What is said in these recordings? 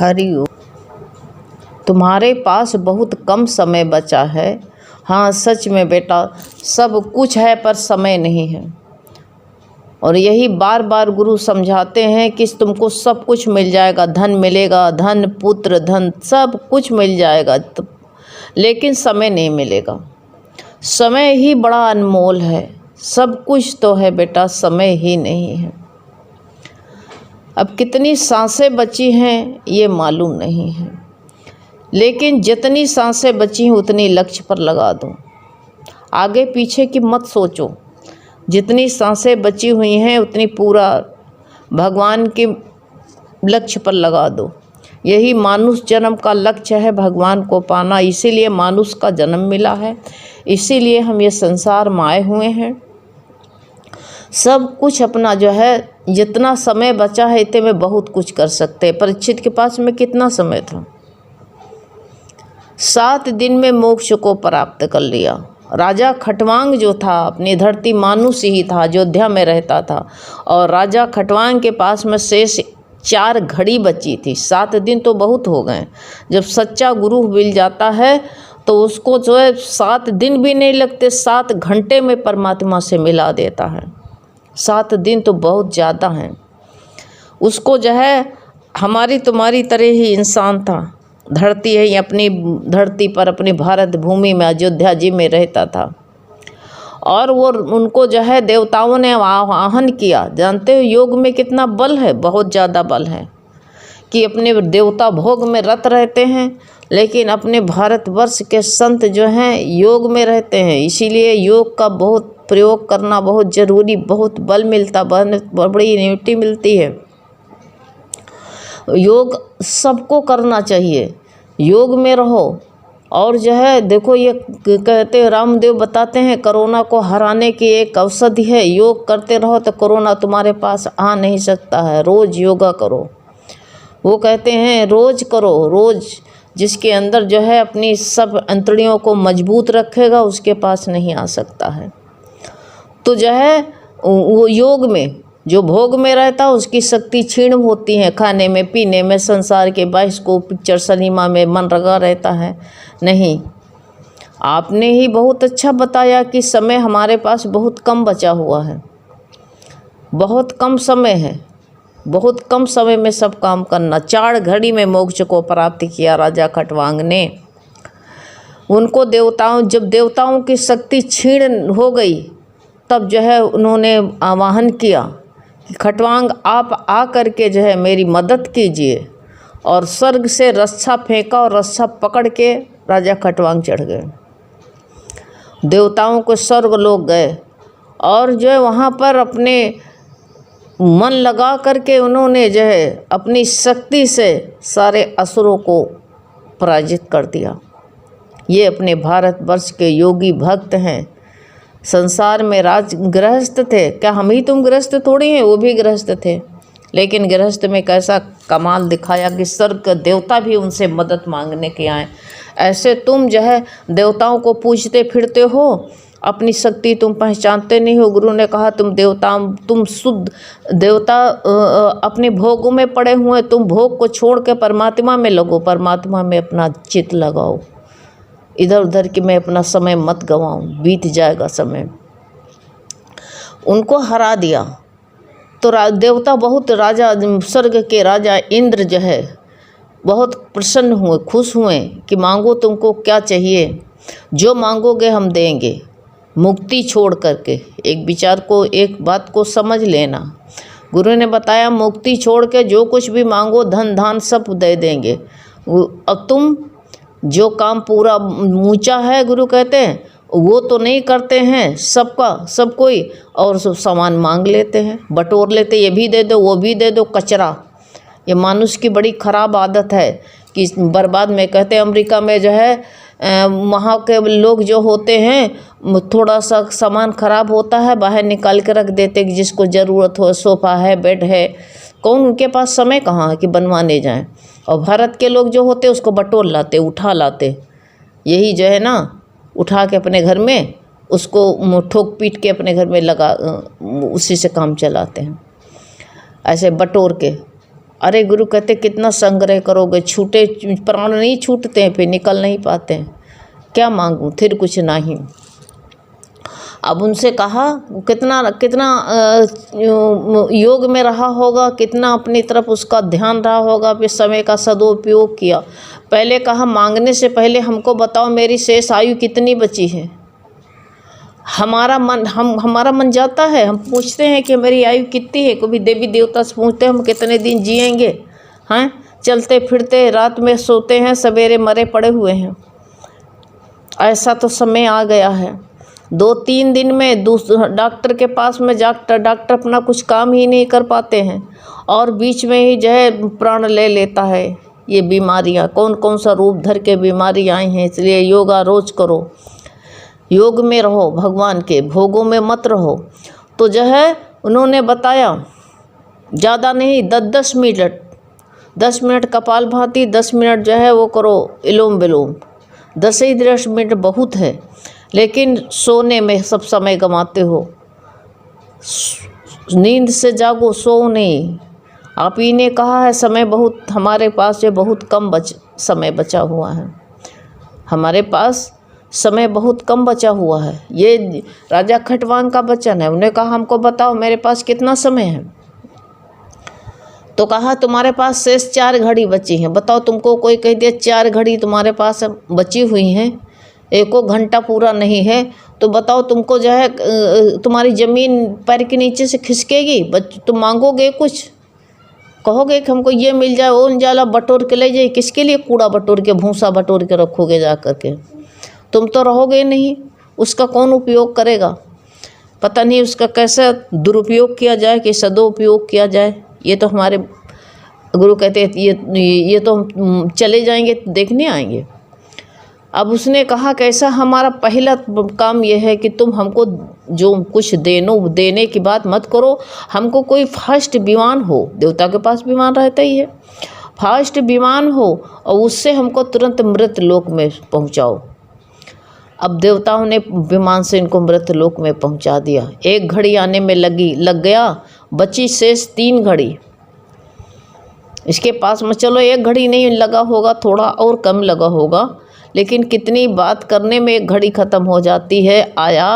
हरिओम। तुम्हारे पास बहुत कम समय बचा है। हाँ, सच में बेटा, सब कुछ है पर समय नहीं है। और यही बार बार गुरु समझाते हैं कि तुमको सब कुछ मिल जाएगा, धन मिलेगा, धन पुत्र धन सब कुछ मिल जाएगा, लेकिन समय नहीं मिलेगा। समय ही बड़ा अनमोल है। सब कुछ तो है बेटा, समय ही नहीं है। अब कितनी सांसें बची हैं ये मालूम नहीं है, लेकिन जितनी सांसें बची हैं उतनी लक्ष्य पर लगा दो। आगे पीछे की मत सोचो। जितनी सांसें बची हुई हैं उतनी पूरा भगवान के लक्ष्य पर लगा दो। यही मानुष जन्म का लक्ष्य है, भगवान को पाना। इसीलिए मानुष का जन्म मिला है, इसीलिए हम ये संसार में आए हुए हैं। सब कुछ अपना जो है, जितना समय बचा है इतने में बहुत कुछ कर सकते हैं। परीक्षित के पास में कितना समय था? 7 दिन में मोक्ष को प्राप्त कर लिया। राजा खटवांग जो था, अपनी धरती मानुष ही था, अयोध्या में रहता था, और राजा खटवांग के पास में शेष 4 घड़ी बची थी। 7 दिन तो बहुत हो गए। जब सच्चा गुरु मिल जाता है तो उसको जो है 7 दिन भी नहीं लगते, 7 घंटे में परमात्मा से मिला देता है। 7 दिन तो बहुत ज़्यादा हैं। उसको जो है हमारी तुम्हारी तरह ही इंसान था, धरती है, अपनी धरती पर अपनी भारत भूमि में अयोध्या जी में रहता था। और वो उनको जो है देवताओं ने आवाहन किया। जानते हो योग में कितना बल है? बहुत ज़्यादा बल है कि अपने देवता भोग में रत रहते हैं, लेकिन अपने भारतवर्ष के संत जो हैं योग में रहते हैं। इसीलिए योग का बहुत प्रयोग करना बहुत ज़रूरी, बहुत बल मिलता, बड़ी इम्यूनिटी मिलती है। योग सबको करना चाहिए, योग में रहो। और जो है देखो, ये कहते रामदेव बताते हैं कोरोना को हराने की एक औषधि है, योग करते रहो तो कोरोना तुम्हारे पास आ नहीं सकता है। रोज़ योगा करो। वो कहते हैं रोज़ करो, रोज़। जिसके अंदर जो है अपनी सब अंतड़ियों को मजबूत रखेगा उसके पास नहीं आ सकता है। तो जो है वो योग में जो भोग में रहता है उसकी शक्ति क्षीण होती है, खाने में पीने में, संसार के बाइस्कोप पिक्चर सिनेमा में मन लगा रहता है। नहीं, आपने ही बहुत अच्छा बताया कि समय हमारे पास बहुत कम बचा हुआ है, बहुत कम समय है, बहुत कम समय में सब काम करना। 4 घड़ी में मोक्ष को प्राप्त किया राजा खटवांग ने। उनको जब देवताओं की शक्ति क्षीण हो गई तब जो है उन्होंने आवाहन किया कि खटवांग आप आ करके जो है मेरी मदद कीजिए। और स्वर्ग से रस्सा फेंका और रस्सा पकड़ के राजा खटवांग चढ़ गए। देवताओं को स्वर्ग लोग गए और जो है वहाँ पर अपने मन लगा करके उन्होंने जो है अपनी शक्ति से सारे असुरों को पराजित कर दिया। ये अपने भारतवर्ष के योगी भक्त हैं। संसार में राज गृहस्थ थे, क्या हम ही तुम गृहस्थ थोड़ी हैं? वो भी गृहस्थ थे, लेकिन गृहस्थ में कैसा कमाल दिखाया कि स्वर्ग देवता भी उनसे मदद मांगने के आए। ऐसे तुम जो है देवताओं को पूछते फिरते हो, अपनी शक्ति तुम पहचानते नहीं हो। गुरु ने कहा तुम शुद्ध देवता अपने भोगों में पड़े हुए, तुम भोग को छोड़ के परमात्मा में लगो, परमात्मा में अपना चित्त लगाओ। इधर उधर कि मैं अपना समय मत गंवाऊँ, बीत जाएगा समय। उनको हरा दिया तो देवता बहुत, राजा स्वर्ग के राजा इंद्र जो है बहुत प्रसन्न हुए, खुश हुए कि मांगो तुमको क्या चाहिए, जो मांगोगे हम देंगे, मुक्ति छोड़ करके। एक विचार को, एक बात को समझ लेना। गुरु ने बताया मुक्ति छोड़ के जो कुछ भी मांगो, धन धान सब दे देंगे। अब तुम जो काम पूरा ऊंचा है, गुरु कहते हैं वो तो नहीं करते हैं, सब कोई और सब सामान मांग लेते हैं, बटोर लेते, ये भी दे दो वो भी दे दो, कचरा। ये मानुष की बड़ी ख़राब आदत है कि बर्बाद में। कहते हैं अमेरिका में जो है वहाँ के लोग जो होते हैं, थोड़ा सा सामान ख़राब होता है बाहर निकाल के रख देते कि जिसको ज़रूरत हो, सोफ़ा है, बेड है, कौन उनके पास समय कहाँ है कि बनवाने जाएं। और भारत के लोग जो होते उसको बटोर लाते, उठा लाते, यही जो है ना उठा के अपने घर में उसको ठोक पीट के अपने घर में लगा, उसी से काम चलाते हैं ऐसे बटोर के। अरे गुरु कहते कितना संग्रह करोगे, छूटे प्राण नहीं छूटते हैं, फिर निकल नहीं पाते हैं, क्या मांगूं, फिर कुछ नहीं। अब उनसे कहा कितना कितना योग में रहा होगा, कितना अपनी तरफ उसका ध्यान रहा होगा, फिर समय का सदुपयोग किया। पहले कहा मांगने से पहले हमको बताओ मेरी शेष आयु कितनी बची है। हमारा मन जाता है, हम पूछते हैं कि मेरी आयु कितनी है। कभी देवी देवता से पूछते हैं हम कितने दिन जिएंगे, हैं चलते फिरते रात में सोते हैं, सवेरे मरे पड़े हुए हैं। ऐसा तो समय आ गया है। 2-3 दिन में डॉक्टर के पास में डॉक्टर अपना कुछ काम ही नहीं कर पाते हैं, और बीच में ही जो है प्राण ले लेता है। ये बीमारियाँ कौन कौन सा रूप धर के बीमारी आई हैं। इसलिए योगा रोज करो, योग में रहो, भगवान के भोगों में मत रहो। तो जो है उन्होंने बताया ज़्यादा नहीं, 10 मिनट कपालभाति, 10 मिनट जो है वो करो इलोम विलोम। 10 ही 10 मिनट बहुत है, लेकिन सोने में सब समय गंवाते हो। नींद से जागो, सो नहीं। आप ही ने कहा है समय बहुत हमारे पास, ये बहुत कम समय बचा हुआ है, हमारे पास समय बहुत कम बचा हुआ है। ये राजा खटवांग का वचन है। उन्हें कहा हमको बताओ मेरे पास कितना समय है। तो कहा तुम्हारे पास शेष 4 घड़ी बची हैं। बताओ तुमको कोई कह दिया 4 घड़ी तुम्हारे पास बची हुई हैं, 1 घंटा पूरा नहीं है, तो बताओ तुमको जो है तुम्हारी ज़मीन पैर के नीचे से खिसकेगी। तुम मांगोगे कुछ, कहोगे कि हमको ये मिल जाए, वो जाला बटोर के ले जाए। किसके लिए कूड़ा बटोर के, भूसा बटोर के रखोगे जा कर के? तुम तो रहोगे नहीं, उसका कौन उपयोग करेगा? पता नहीं उसका कैसे दुरुपयोग किया जाए कि सदुपयोग किया जाए। ये तो हमारे गुरु कहते हैं ये तो हम चले जाएंगे देखने आएंगे। अब उसने कहा कैसा, हमारा पहला काम यह है कि तुम हमको जो कुछ देने की बात मत करो। हमको कोई फर्स्ट विमान हो, देवता के पास विमान रहता ही है, फर्स्ट विमान हो और उससे हमको तुरंत मृत लोक में पहुंचाओ। अब देवताओं ने विमान से इनको मृत लोक में पहुंचा दिया। 1 घड़ी आने में लग गया, बची शेष 3 घड़ी। इसके पास में चलो 1 घड़ी नहीं लगा होगा, थोड़ा और कम लगा होगा, लेकिन कितनी बात करने में 1 घड़ी ख़त्म हो जाती है। आया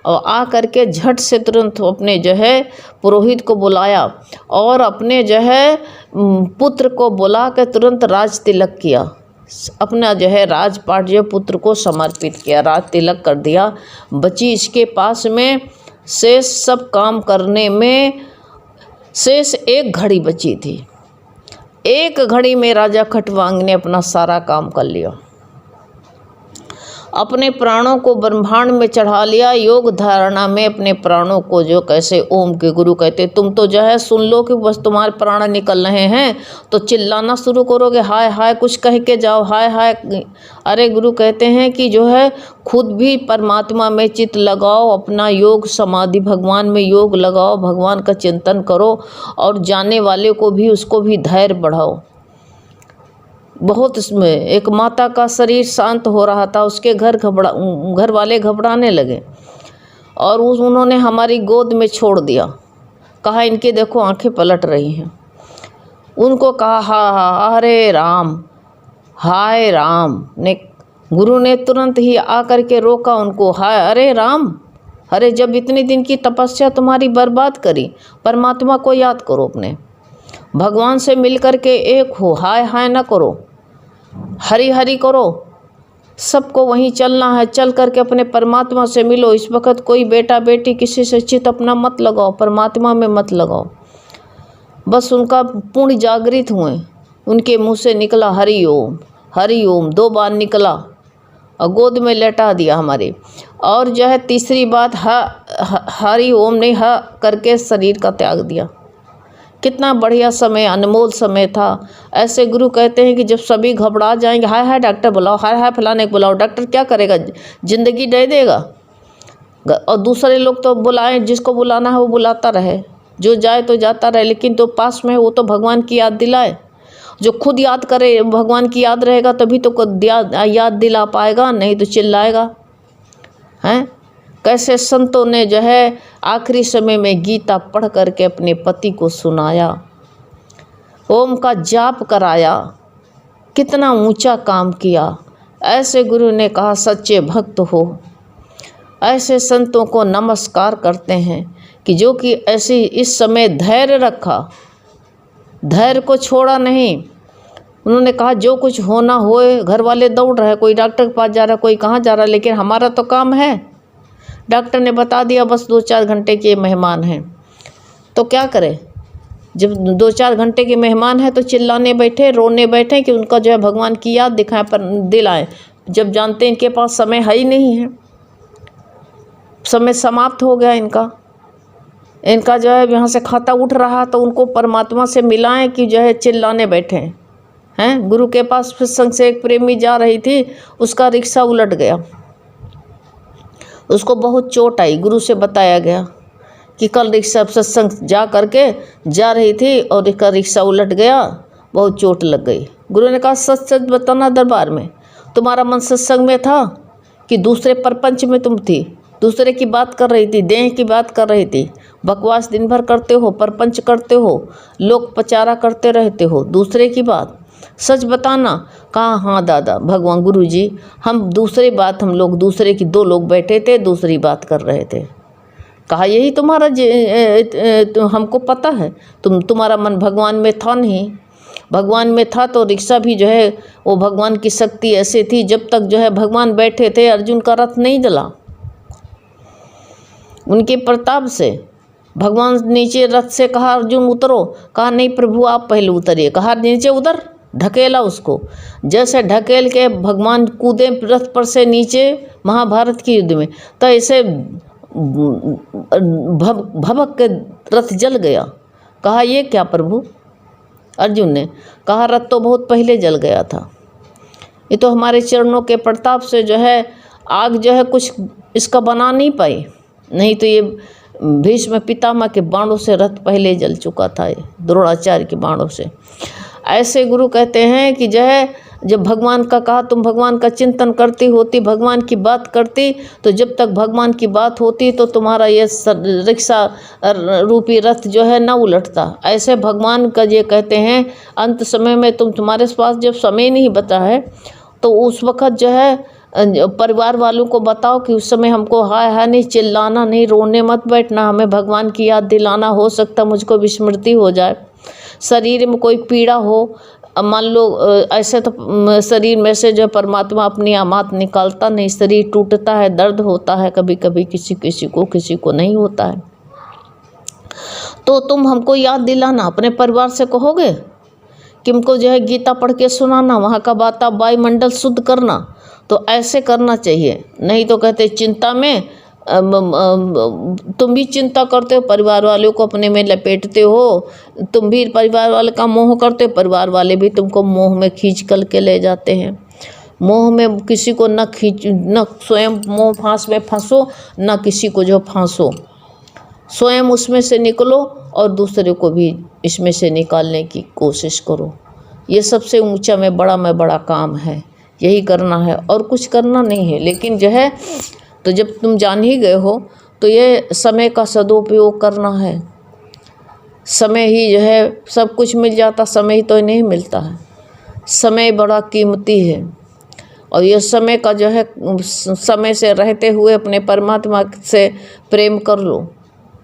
और आ करके झट से तुरंत अपने जो है पुरोहित को बुलाया और अपने जो है पुत्र को बुला के तुरंत राज तिलक किया। अपना जो है राजपाट जो पुत्र को समर्पित किया, राज तिलक कर दिया। बची इसके पास में शेष सब काम करने में शेष 1 घड़ी बची थी। 1 घड़ी में राजा खटवांग ने अपना सारा काम कर लिया, अपने प्राणों को ब्रह्मांड में चढ़ा लिया। योग धारणा में अपने प्राणों को जो कैसे ओम के गुरु कहते, तुम तो जो है सुन लो कि बस तुम्हारे प्राण निकल रहे हैं तो चिल्लाना शुरू करोगे, हाय हाय कुछ कह के जाओ, हाय हाय। अरे गुरु कहते हैं कि जो है खुद भी परमात्मा में चित्त लगाओ, अपना योग समाधि भगवान में योग लगाओ, भगवान का चिंतन करो और जाने वाले को भी उसको भी धैर्य बढ़ाओ। बहुत इसमें एक माता का शरीर शांत हो रहा था, उसके घर वाले घबराने लगे और उन्होंने हमारी गोद में छोड़ दिया। कहा इनके देखो आंखें पलट रही हैं। उनको कहा हा हरे राम, हाय राम। गुरु ने तुरंत ही आकर के रोका उनको, हाय अरे राम, अरे जब इतने दिन की तपस्या तुम्हारी बर्बाद करी, परमात्मा को याद करो, अपने भगवान से मिल कर के एक हो, हाय हाय ना करो, हरि हरि करो। सबको वहीं चलना है, चल करके अपने परमात्मा से मिलो। इस वक्त कोई बेटा बेटी किसी से चित अपना मत लगाओ, परमात्मा में मत लगाओ। बस उनका पूर्ण जागृत हुए, उनके मुंह से निकला हरि ओम 2 बार निकला और गोद में लेटा दिया हमारे। और जो है तीसरी बात हरि ओम ने ह करके शरीर का त्याग दिया। कितना बढ़िया समय, अनमोल समय था। ऐसे गुरु कहते हैं कि जब सभी घबरा जाएंगे, हाय हाय डॉक्टर बुलाओ, हाय हाय फलाने को बुलाओ। डॉक्टर क्या करेगा, जिंदगी दे देगा। और दूसरे लोग तो बुलाएं, जिसको बुलाना है वो बुलाता रहे, जो जाए तो जाता रहे, लेकिन तो पास में वो तो भगवान की याद दिलाए। जो खुद याद करे, भगवान की याद रहेगा तभी तो याद दिला पाएगा, नहीं तो चिल्लाएगा। हैं कैसे संतों ने जो है आखिरी समय में गीता पढ़ करके अपने पति को सुनाया। ओम का जाप कराया, कितना ऊंचा काम किया। ऐसे गुरु ने कहा सच्चे भक्त हो। ऐसे संतों को नमस्कार करते हैं कि जो कि ऐसी इस समय धैर्य रखा, धैर्य को छोड़ा नहीं। उन्होंने कहा जो कुछ होना होए, घर वाले दौड़ रहे, कोई डॉक्टर के पास जा रहा, कोई कहाँ जा रहा, लेकिन हमारा तो काम है। डॉक्टर ने बता दिया बस 2-4 घंटे के मेहमान हैं, तो क्या करें। जब 2-4 घंटे के मेहमान हैं तो चिल्लाने बैठे, रोने बैठे कि उनका जो है भगवान की याद दिखाएं, पर दिलाएं, जब जानते हैं इनके पास समय है ही नहीं है, समय समाप्त हो गया इनका जो है यहाँ से खाता उठ रहा, तो उनको परमात्मा से मिलाएं कि जो है चिल्लाने बैठे हैं। गुरु के पास सत्संग से एक प्रेमी जा रही थी, उसका रिक्शा उलट गया, उसको बहुत चोट आई। गुरु से बताया गया कि कल रिक्शा सत्संग जा करके जा रही थी और इसका रिक्शा उलट गया, बहुत चोट लग गई। गुरु ने कहा सच सच बताना दरबार में, तुम्हारा मन सत्संग में था कि दूसरे प्रपंच में तुम थी, दूसरे की बात कर रही थी, देह की बात कर रही थी, बकवास दिन भर करते हो, प्रपंच करते हो, लोक पचारा करते रहते हो, दूसरे की बात सच बताना। कहा हाँ दादा, भगवान गुरु जी, हम दूसरी बात, हम लोग दूसरे की, 2 लोग बैठे थे, दूसरी बात कर रहे थे। कहा यही तुम्हारा हमको पता है, तुम्हारा मन भगवान में था नहीं। भगवान में था तो रिक्शा भी जो है वो भगवान की शक्ति ऐसे थी, जब तक जो है भगवान बैठे थे अर्जुन का रथ नहीं जला। उनके प्रताप से भगवान नीचे रथ से कहा अर्जुन उतरो, कहा नहीं प्रभु आप पहले उतरिए, कहा नीचे उतर, ढकेला उसको। जैसे ढकेल के भगवान कूदे रथ पर से नीचे महाभारत के युद्ध में, तो ऐसे भभक के रथ जल गया। कहा ये क्या प्रभु? अर्जुन ने कहा रथ तो बहुत पहले जल गया था, ये तो हमारे चरणों के प्रताप से जो है आग जो है कुछ इसका बना नहीं पाई, नहीं तो ये भीष्म पितामह के बाणों से रथ पहले जल चुका था, ये द्रोणाचार्य के बाणों से। ऐसे गुरु कहते हैं कि जो है जब भगवान का कहा, तुम भगवान का चिंतन करती होती, भगवान की बात करती, तो जब तक भगवान की बात होती तो तुम्हारा ये रिक्शा रूपी रथ जो है न उलटता। ऐसे भगवान का ये कहते हैं अंत समय में तुम्हारे पास जब समय नहीं बचा है तो उस वक़्त जो है परिवार वालों को बताओ कि उस समय हमको हाय नहीं, चिल्लाना नहीं, रोने मत बैठना, हमें भगवान की याद दिलाना, हो सकता मुझको विस्मृति हो जाए, शरीर में कोई पीड़ा हो, मान लो ऐसे तो शरीर में से जो परमात्मा अपनी आमात निकालता नहीं, शरीर टूटता है, दर्द होता है कभी कभी, किसी को नहीं होता है। तो तुम हमको याद दिलाना, अपने परिवार से कहोगे कि हमको जो है गीता पढ़ के सुनाना, वहाँ का वायुमंडल शुद्ध करना, तो ऐसे करना चाहिए। नहीं तो कहते चिंता में तुम भी चिंता करते हो, परिवार वालों को अपने में लपेटते हो, तुम भी परिवार वाले का मोह करते हो, परिवार वाले भी तुमको मोह में खींच कर के ले जाते हैं। मोह में किसी को न स्वयं मोह फांस में फंसो, न किसी को जो फांसो, स्वयं उसमें से निकलो और दूसरे को भी इसमें से निकालने की कोशिश करो। ये सबसे ऊंचा में बड़ा काम है, यही करना है और कुछ करना नहीं है। लेकिन जो है तो जब तुम जान ही गए हो तो ये समय का सदुपयोग करना है। समय ही जो है सब कुछ मिल जाता, समय ही तो नहीं मिलता है। समय बड़ा कीमती है और ये समय का जो है समय से रहते हुए अपने परमात्मा से प्रेम कर लो।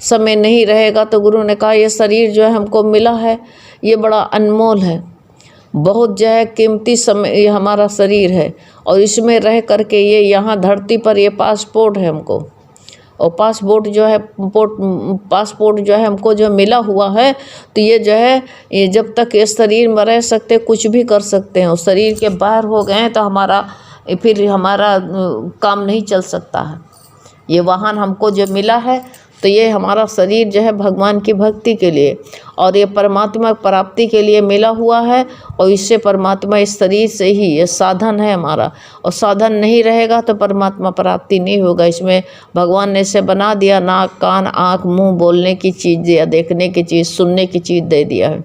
समय नहीं रहेगा तो गुरु ने कहा ये शरीर जो है हमको मिला है, ये बड़ा अनमोल है, बहुत जो है कीमती समय ये हमारा शरीर है और इसमें रह करके ये यहाँ धरती पर ये पासपोर्ट है हमको, और पासपोर्ट जो है हमको जो मिला हुआ है, तो ये जो है ये जब तक ये शरीर में रह सकते कुछ भी कर सकते हैं, और शरीर के बाहर हो गए तो फिर हमारा काम नहीं चल सकता है। ये वाहन हमको जो मिला है तो ये हमारा शरीर जो है भगवान की भक्ति के लिए और ये परमात्मा प्राप्ति के लिए मिला हुआ है, और इससे परमात्मा इस शरीर से ही ये साधन है हमारा, और साधन नहीं रहेगा तो परमात्मा प्राप्ति नहीं होगा। इसमें भगवान ने इसे बना दिया, नाक कान आँख मुंह बोलने की चीज़ दिया, देखने की चीज़, सुनने की चीज़ दे दिया है।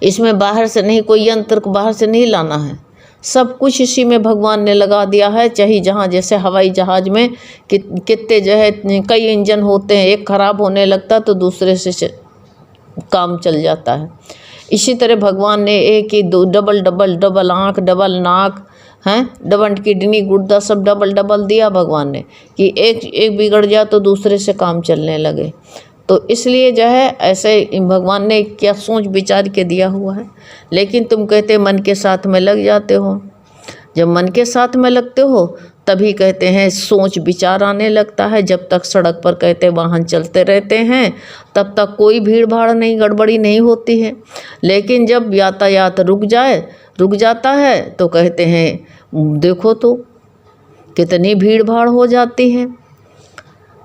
इसमें बाहर से नहीं, कोई यंत्र को बाहर से नहीं लाना है, सब कुछ इसी में भगवान ने लगा दिया है। चाहे जहाँ जैसे हवाई जहाज़ में कितने जो है कई इंजन होते हैं, एक ख़राब होने लगता तो दूसरे से काम चल जाता है। इसी तरह भगवान ने एक ही दो डबल डबल डबल आँख, डबल नाक, हैं, डबल किडनी, गुर्दा सब डबल डबल दिया भगवान ने कि एक बिगड़ जाए तो दूसरे से काम चलने लगे। तो इसलिए जो है ऐसे भगवान ने क्या सोच विचार के दिया हुआ है। लेकिन तुम कहते मन के साथ में लग जाते हो। जब मन के साथ में लगते हो तभी कहते हैं सोच विचार आने लगता है। जब तक सड़क पर कहते वाहन चलते रहते हैं तब तक कोई भीड़ भाड़ नहीं, गड़बड़ी नहीं होती है। लेकिन जब यातायात रुक जाता है तो कहते हैं देखो तो कितनी भीड़ भाड़ हो जाती है,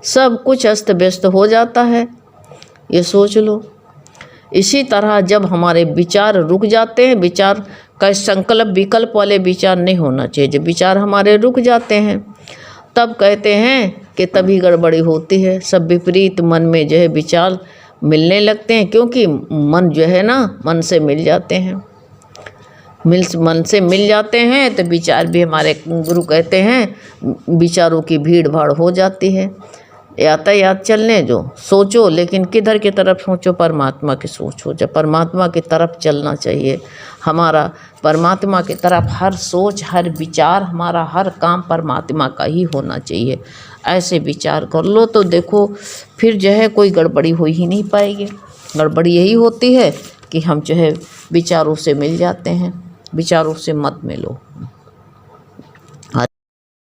सब कुछ अस्त व्यस्त हो जाता है, ये सोच लो। इसी तरह जब हमारे विचार रुक जाते हैं, विचार का संकल्प विकल्प वाले विचार नहीं होना चाहिए। जब विचार हमारे रुक जाते हैं तब कहते हैं कि तभी गड़बड़ी होती है। सब विपरीत मन में जो है विचार मिलने लगते हैं, क्योंकि मन जो है ना मन से मिल जाते हैं। मन से मिल जाते हैं तो विचार भी, हमारे गुरु कहते हैं विचारों की भीड़ भाड़ हो जाती है। यातायात चलने जो सोचो, लेकिन किधर की तरफ सोचो, परमात्मा की सोचो। जब परमात्मा की तरफ चलना चाहिए, हमारा परमात्मा की तरफ हर सोच हर विचार, हमारा हर काम परमात्मा का ही होना चाहिए। ऐसे विचार कर लो तो देखो फिर जो है कोई गड़बड़ी हो ही नहीं पाएगी। गड़बड़ी यही होती है कि हम जो है विचारों से मिल जाते हैं, विचारों से मत मिलो।